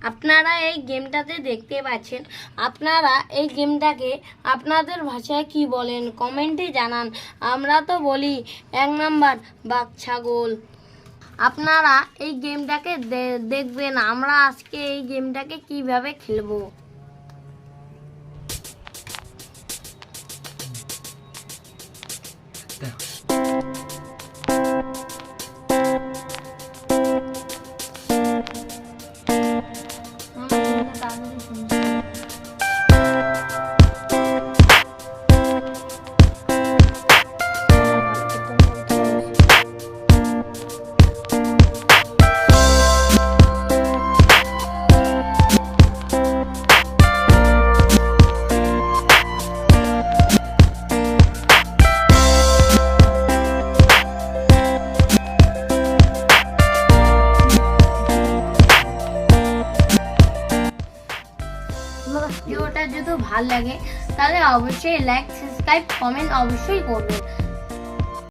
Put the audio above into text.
আপনারা এই গেমটাতে দেখতে পাচ্ছেন। আপনারা এই গেমটাকে আপনাদের ভাষায় কি বলেন কমেন্টে জানান। আমরা তো বলি 1 নাম্বার বাঘ ছাগল। আপনারা এই গেমটাকে দেখবেন। আমরা আজকে এই গেমটাকে কিভাবে খেলবো। ভিডিওটা যদি ভালো লাগে তাহলে অবশ্যই লাইক, সাবস্ক্রাইব, কমেন্ট অবশ্যই করবেন।